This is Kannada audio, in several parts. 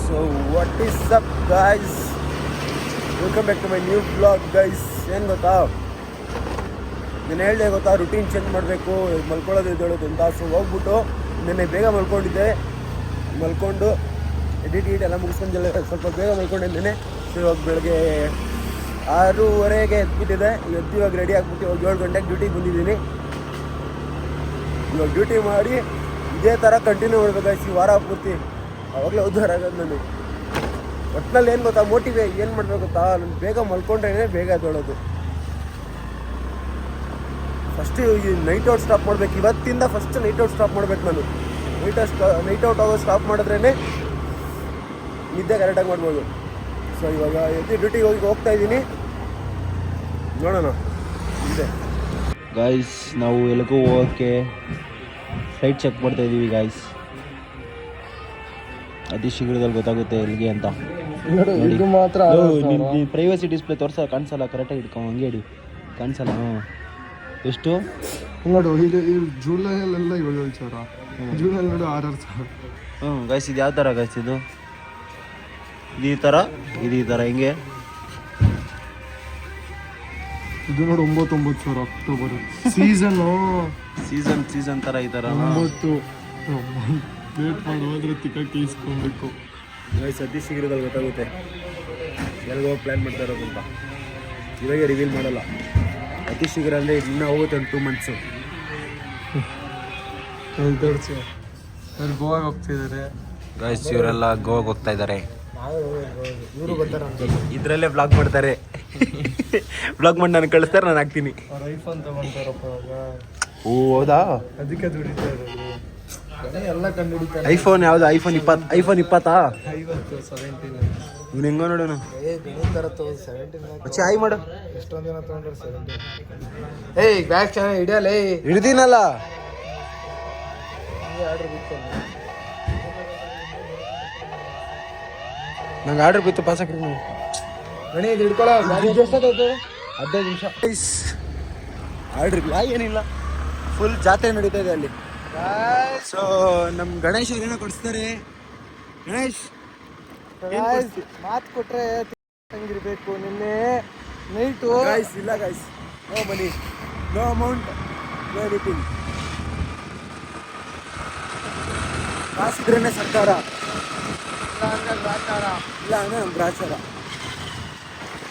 So what is up guys, welcome back to my new blog guys. ಏನು ಗೊತ್ತಾ, ನಾನು ಹೇಳಿದೆ ಗೊತ್ತಾ, ರುಟೀನ್ ಚೇಂಜ್ ಮಾಡಬೇಕು, ಮಲ್ಕೊಳ್ಳೋದು ಎದ್ದೇಳೋದು ಅಂತ. ಸೊ ಹೋಗ್ಬಿಟ್ಟು ನೆನ್ನೆ ಬೇಗ ಮಲ್ಕೊಂಡಿದ್ದೆ, ಮಲ್ಕೊಂಡು ಎಡಿಟ್ ಎಲ್ಲ ಮುಗಿಸ್ಕೊಂಡೆಲ್ಲ ಸ್ವಲ್ಪ ಬೇಗ ಮಲ್ಕೊಂಡಿದ್ದೇನೆ. ಸೊ ಇವಾಗ ಬೆಳಗ್ಗೆ 6:30 ಎದ್ಬಿಟ್ಟಿದೆ. ಇವಾಗ ರೆಡಿ ಆಗ್ಬಿಟ್ಟು ಇವಾಗ 7 ಗಂಟೆಗೆ ಡ್ಯೂಟಿಗೆ ಬಂದಿದ್ದೀನಿ. ಇವಾಗ ಡ್ಯೂಟಿ ಮಾಡಿ ಇದೇ ಥರ ಕಂಟಿನ್ಯೂ ಮಾಡ್ಬೇಕಾಯ್ತು ಈ ವಾರ ಪೂರ್ತಿ. ಆವಾಗಲೇ ಉದ್ಧಾರ ಆಗೋದು ನಾನು. ಒಟ್ಟಿನಲ್ಲಿ ಏನು ಗೊತ್ತಾ, ಏನು ಮಾಡಬೇಕು ಗೊತ್ತಾ, ನಾನು ಬೇಗ ಮಲ್ಕೊಂಡ್ರೇ ಬೇಗ ಎದ್ದೇಳೋದು. ಫಸ್ಟು ಈ ನೈಟ್ ಔಟ್ ಸ್ಟಾಪ್ ಮಾಡ್ಬೇಕು. ಇವತ್ತಿಂದ ಫಸ್ಟ್ ನೈಟ್ ಔಟ್ ಸ್ಟಾಪ್ ಮಾಡ್ಬೇಕು ನಾನು. ನೈಟ್ ಔಟ್ ಆಗೋದು ಸ್ಟಾಪ್ ಮಾಡಿದ್ರೇ ನಿದ್ದೆ ಕರೆಕ್ಟಾಗಿ ಮಾಡ್ಬೋದು. ಸೊ ಇವಾಗ ಎದ್ದು ಡ್ಯೂಟಿಗೆ ಹೋಗ್ತಾ ಇದ್ದೀನಿ, ನೋಡೋಣ ಇದೆ. ಗಾಯ್ಸ್ ನಾವು ಎಲ್ಲಿಗೂ ಹೋಗೋಕ್ಕೆ ಫ್ಲೈಟ್ ಚೆಕ್ ಮಾಡ್ತಾ ಇದ್ದೀವಿ ಗಾಯ್ಸ್. ಅತಿ ಶೀಘ್ರದಲ್ಲಿ ಗೊತ್ತಾಗುತ್ತೆ ಎಲ್ಲಿಗೆ ಅಂತ. ಇದು ಮಾತ್ರ ಪ್ರೈವಸಿ ಡಿಸ್ಪ್ಲೇ ತೋರಿಸ ಕಾಣಿಸಲ್ಲ, ಕರೆಕ್ಟಾಗಿ ಇಟ್ಕೊಂಡು ಹಂಗೆ ಇಡಿ, ಕಾಣಿಸಲ್ಲ. ಎಷ್ಟು ನೋಡು, ಇದು ಜೂಲೈಯಲ್ಲೆಲ್ಲ 7,000, ಜೂನಲ್ಲಿ ನೋಡು 6,000. ಗಾಯ್ಸ್ ಇದು ಯಾವ ಥರ ಗಾಯ್ಸ್, ಇದು ಈ ಥರ ಹಿಂಗೆ. ಇದು ನೋಡಿ 9,000 ಅಕ್ಟೋಬರ್ ಸೀಸನ್ ಥರ ಈ ಥರ 9 ಲೇಟ್ ಮಾಡಿ ಹೋದ್ರೆ ತಿಕ್ಕಕ್ಕೆ ಇಸ್ಕೊಬೇಕು. ಗಾಯ್ಸ್ ಅತಿ ಶೀಘ್ರದಲ್ಲಿ ಗೊತ್ತಾಗುತ್ತೆ ಎಲ್ಲಿಗೆ ಹೋಗಿ ಪ್ಲ್ಯಾನ್ ಮಾಡ್ತಾ ಇರೋದು ಅಂತ. ಇವಾಗ ರಿವೀಲ್ ಮಾಡಲ್ಲ, ಅತಿ ಶೀಘ್ರ ಅಂದರೆ ಇನ್ನೂ ಹೋಗುತ್ತೆ ಒಂದು 2 months. ಗೋವಾಗ ಹೋಗ್ತಿದ್ದಾರೆ ಗಾಯ್ಸ್, ಇವರೆಲ್ಲ ಗೋವಾಗೆ ಹೋಗ್ತಾ ಇದ್ದಾರೆ. ಇವರು ಬರ್ತಾರೆ, ಇದರಲ್ಲೇ ಬ್ಲಾಗ್ ಮಾಡ್ತಾರೆ. ಬ್ಲಾಗ್ ಮಾಡಿ ನಾನು ಕಳಿಸ್ತಾರೆ, ನಾನು ಹಾಕ್ತೀನಿ. ಐಫೋನ್ ತಗೊಂತಾರಪ್ಪ. ಓ ಹೌದಾ, ಅದಕ್ಕೆ ದುಡಿತಾ ಇರೋದು ಎಲ್ಲ ಕಂಡು ಹಿಡಿತಾರೆ. ಐಫೋನ್ ಯಾವುದು? ಐಫೋನ್ 20. ಐಫೋನ್ 20 17 ಇವ್ನು ಹೆಂಗೋ ನೋಡೋಣ. ಮಚ್ಚಿ ಆಯ್ ಮಾಡು, ಎಷ್ಟೊಂದು ಜನ ತೊಗೊಂಡ್ರೆ 17. ಏಯ್ ಬ್ಯಾಗ್ ಚೆನ್ನಾಗಿ ಹಿಡಿಯಲ್ಲ, ಹಿಡ್ದೀನಲ್ಲ. ಆರ್ಡ್ರ್ ಬಿತ್ತು, ನಂಗೆ ಆರ್ಡ್ರ್ ಬಿತ್ತು, ಪಾಸ್ ಹಾಕಿ ಗಣಿ ಇದು ಹಿಡ್ಕೊಳ್ಳೋ. 15 ನಿಮಿಷ ಆರ್ಡ್ರ್ ಇಲ್ಲ, ಏನಿಲ್ಲ, ಫುಲ್ ಜಾತ್ರೆ ನಡೀತಾ ಇದೆ ಅಲ್ಲಿ. ಸೊ ನಮ್ಮ ಗಣೇಶ್ ಏನೋ ಕೊಡಿಸ್ತಾರೆ. ಗಣೇಶ್ ಮಾತು ಕೊಟ್ರೆ ಹಂಗಿರ್ಬೇಕು. ನಿನ್ನೆ ನೈಟು ಇಲ್ಲ guys, no money, no amount, no anything. ಕಾಸಿದ್ರೇನೆ ಸರ್ಕಾರ, ಇಲ್ಲ ಅಂದರೆ ನಮ್ಮ ಗ್ರಾಚಾರ.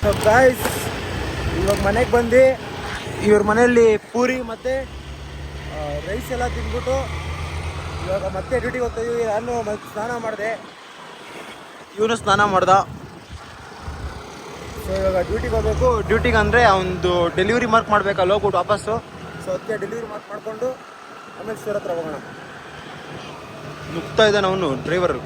ಸೊ ಗಾಯ್ಸ್ ಇವಾಗ ಮನೆಗೆ ಬಂದು ಇವ್ರ ಮನೆಯಲ್ಲಿ ಪೂರಿ ಮತ್ತು ರೈಸ್ ಎಲ್ಲ ತಿಂದ್ಬಿಟ್ಟು ಇವಾಗ ಮತ್ತೆ ಡ್ಯೂಟಿಗೆ ಹೋಗ್ತಾ ಇದೀವಿ. ನಾನು ಮತ್ತೆ ಸ್ನಾನ ಮಾಡಿದೆ, ಇವನು ಸ್ನಾನ ಮಾಡ್ದ. ಸೊ ಇವಾಗ ಡ್ಯೂಟಿಗೆ ಹೋಗ್ಬೇಕು. ಡ್ಯೂಟಿಗೆ ಅಂದರೆ ಒಂದು ಡೆಲಿವರಿ ಮಾರ್ಕ್ ಮಾಡಬೇಕಲ್ಲ, ಹೋಗ್ಬಿಟ್ಟು ವಾಪಸ್ಸು. ಸೊ ಅದಕ್ಕೆ ಡೆಲಿವರಿ ಮಾಡಿಕೊಂಡು ಆಮೇಲೆ ಸರ್ ಹತ್ರ ಹೋಗೋಣ. ನುಗ್ತಾ ಇದ್ದಾನೆ ಅವನು ಡ್ರೈವರ್.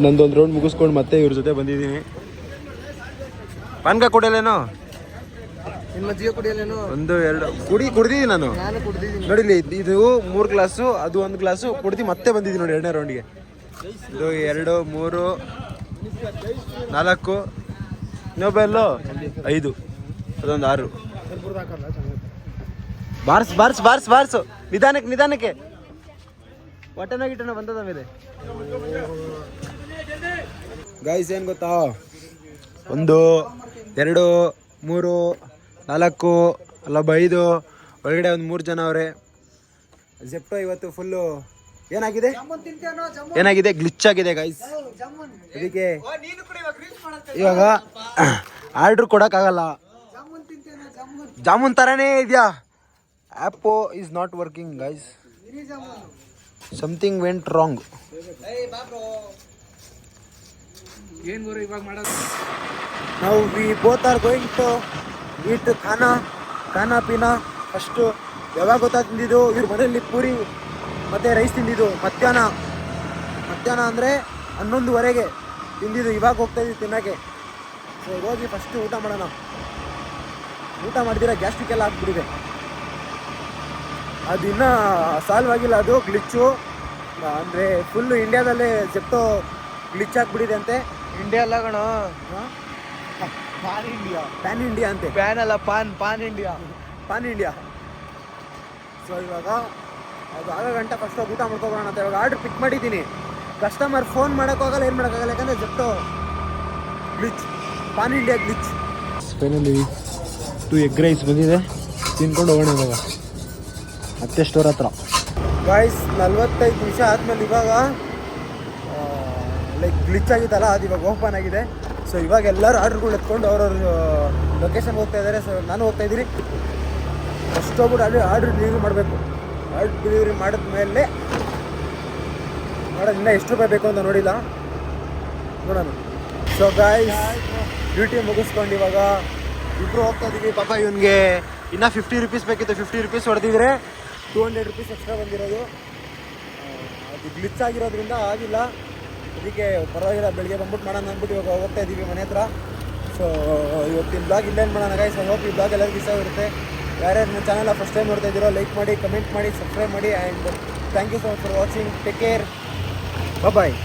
ನಂದೊಂದು ರೌಂಡ್ ಮುಗಿಸ್ಕೊಂಡು ಮತ್ತೆ ಇವ್ರ ಜೊತೆ ಬಂದಿದ್ದೀನಿ. ಪಾನ್ಕ ಕೊಡಲೇನೋ, ನಿಮ್ಮ ಮಜ್ಜಿಗೆ ಕುಡಿಯಲೇನು? 1 2 ಕುಡ್ದಿದ್ದೀನಿ ನಾನು ಕುಡ್ದಿದ್ದೀನಿ. ನೋಡಿಲಿ, ಇದು 3 ಗ್ಲಾಸು, ಅದು 1 ಗ್ಲಾಸು ಕುಡ್ದು ಮತ್ತೆ ಬಂದಿದ್ದೀನಿ ನೋಡಿ 2ನೇ ರೌಂಡ್ಗೆ. ಇದು 2 3 4 ಇನ್ನೊಬ್ಬೆಲ್ಲೋ 5, ಅದೊಂದು 6. ಬಾರ್ಸು ನಿಧಾನಕ್ಕೆ ಹೊಟ್ಟೆನ ಗಿಟ್ಟನ ಬಂದದ ಮೇಲೆ. ಗಾಯ್ಸ್ ಏನು ಗೊತ್ತಾ, 1 2 3 4 ಅಲ್ಲೊಬ್ಬ 5, ಒಳಗಡೆ ಒಂದು 3 ಜನ ಅವರೇ. ಜೆಪ್ಟೋ ಇವತ್ತು ಫುಲ್ಲು ಏನಾಗಿದೆ, ಗ್ಲಿಚ್ ಆಗಿದೆ ಗೈಸ್. ಅದಕ್ಕೆ ಇವಾಗ ಆರ್ಡ್ರ್ ಕೊಡೋಕ್ಕಾಗಲ್ಲ. ಜಾಮೂನ್ ಥರನೇ ಇದೆಯಾ, ಆ್ಯಪೋ is not working guys, something went wrong. ನಾವು we both are going to eat ಖಾನಾ ಪೀನಾ. ಫಸ್ಟು ಯಾವಾಗ ಗೊತ್ತಾ ತಿಂದಿದ್ದು, ಇವ್ರ ಮನೆಯಲ್ಲಿ ಪೂರಿ ಮತ್ತು ರೈಸ್ ತಿಂದಿದ್ದು ಮಧ್ಯಾಹ್ನ ಅಂದರೆ 11:15 ತಿಂದಿದ್ದು. ಇವಾಗ ಹೋಗ್ತಾಯಿದ್ವಿ ತಿನ್ನೋಕ್ಕೆ. ಸೊ ಹೋಗಿ ಫಸ್ಟು ಊಟ ಮಾಡೋಣ. ಊಟ ಮಾಡಿದಿರ ಗ್ಯಾಸ್ಟ್ರಿಕ್ ಎಲ್ಲ ಆಗ್ಬಿಟ್ಟಿದೆ. ಅದು ಇನ್ನೂ ಸಾಲ್ವ್ ಆಗಿಲ್ಲ, ಅದು ಗ್ಲಿಚ್ಚು. ಅಂದರೆ ಫುಲ್ಲು ಇಂಡಿಯಾದಲ್ಲೇ ಜೆಪ್ಟೋ ಗ್ಲಿಚ್ ಆಗಿಬಿಟ್ಟಿದೆ ಅಂತೆ. ಇಂಡಿಯಾ ಅಲ್ಲ ಕಣ, ಪಾನ್ ಇಂಡಿಯಾ. ಪ್ಯಾನ್ ಇಂಡಿಯಾ ಅಂತೆ, ಪ್ಯಾನ್ ಅಲ್ಲ, PAN India. PAN India. So ಇವಾಗ ಅದು ಆಗೋ ಗಂಟೆ ಫಸ್ಟ್ ಊಟ ಮಾಡ್ಕೊಬೋಣ ಅಂತ ಇವಾಗ ಆರ್ಡ್ರ್ ಪಿಕ್ ಮಾಡಿದ್ದೀನಿ. ಕಸ್ಟಮರ್ ಫೋನ್ ಮಾಡೋಕ್ಕಾಗಲ್ಲ, ಏನು ಮಾಡೋಕ್ಕಾಗಲ್ಲ, ಯಾಕಂದರೆ ಜೊಟ್ಟು glitch, pan India glitch. Finally 2 egg rice ಬಂದಿದೆ, ತಿನ್ಕೊಂಡು ಹೋಗೋಣ ಇವಾಗ ಮತ್ತೆ ಸ್ಟೋರ್ ಹತ್ರ. ಗಾಯ್ಸ್ 45 ನಿಮಿಷ ಆದಮೇಲೆ ಇವಾಗ ಲೈಕ್ ಗ್ಲಿಚ್ ಆಗಿತ್ತಲ್ಲ, ಅದು ಇವಾಗ ಓಪನ್ ಆಗಿದೆ. ಸೊ ಇವಾಗ ಎಲ್ಲರೂ ಆರ್ಡ್ರ್ಗಳು ಎತ್ಕೊಂಡು ಅವ್ರವ್ರ ಲೊಕೇಶನ್ಗೆ ಹೋಗ್ತಾ ಇದ್ದಾರೆ. ಸೊ ನಾನು ಹೋಗ್ತಾ ಇದ್ದೀನಿ. ಫಸ್ಟ್ ಹೋಗ್ಬಿಟ್ಟು ಅಲ್ಲಿ ಆರ್ಡ್ರ್ ಡೆಲಿವರಿ ಮಾಡಬೇಕು. ಆರ್ಡ್ರ್ ಡೆಲಿವರಿ ಮಾಡಿದ್ಮೇಲೆ ನೋಡೋಣ ಇನ್ನೂ ಎಷ್ಟು ರೂಪಾಯಿ ಬೇಕು ಅಂತ ನೋಡಿಲ್ಲ, ನೋಡೋಣ. ಸೊ ಗಾಯ್ಸ್ ಡ್ಯೂಟಿ ಮುಗಿಸ್ಕೊಂಡು ಇವಾಗ ಇಬ್ಬರು ಹೋಗ್ತಾ ಇದ್ದೀವಿ. ಪಾಪ ಇವನಿಗೆ ಇನ್ನೂ 50 ರುಪೀಸ್ ಬೇಕಿತ್ತು. 50 ರುಪೀಸ್ ಹೊಡೆದಿದ್ರೆ 200 ರುಪೀಸ್ ಎಕ್ಸ್ಟ್ರಾ ಬಂದಿರೋದು. ಅದು ಗ್ಲಿಚ್ ಆಗಿರೋದ್ರಿಂದ ಆಗಿಲ್ಲ, ಅದಕ್ಕೆ ಪರವಾಗಿಲ್ಲ, ಬೆಳಿಗ್ಗೆ ಬಂದ್ಬಿಟ್ಟು ಮಾಡೋಣ ಅಂದ್ಬಿಟ್ಟು ಇವಾಗ ಹೋಗ್ತಾ ಇದ್ದೀವಿ ಮನೆ ಹತ್ರ. ಸೊ ಇವತ್ತಿನ ಬ್ಲಾಗ್ ಇಲ್ಲೇನು ಮಾಡೋಣ ಗೈಸ್. ಐ ಹೋಪ್ ಈ ಬ್ಲಾಗ್ ಎಲ್ಲರಿಗೂ ಇಷ್ಟ ಇರುತ್ತೆ. ಯಾರ್ಯಾರು ನನ್ನ ಚಾನಲ್ ಫಸ್ಟ್ ಟೈಮ್ ನೋಡ್ತಾ ಇದ್ದೀರೋ ಲೈಕ್ ಮಾಡಿ, ಕಮೆಂಟ್ ಮಾಡಿ, ಸಬ್ಸ್ಕ್ರೈಬ್ ಮಾಡಿ. And thank you so much for watching. Take care, bye.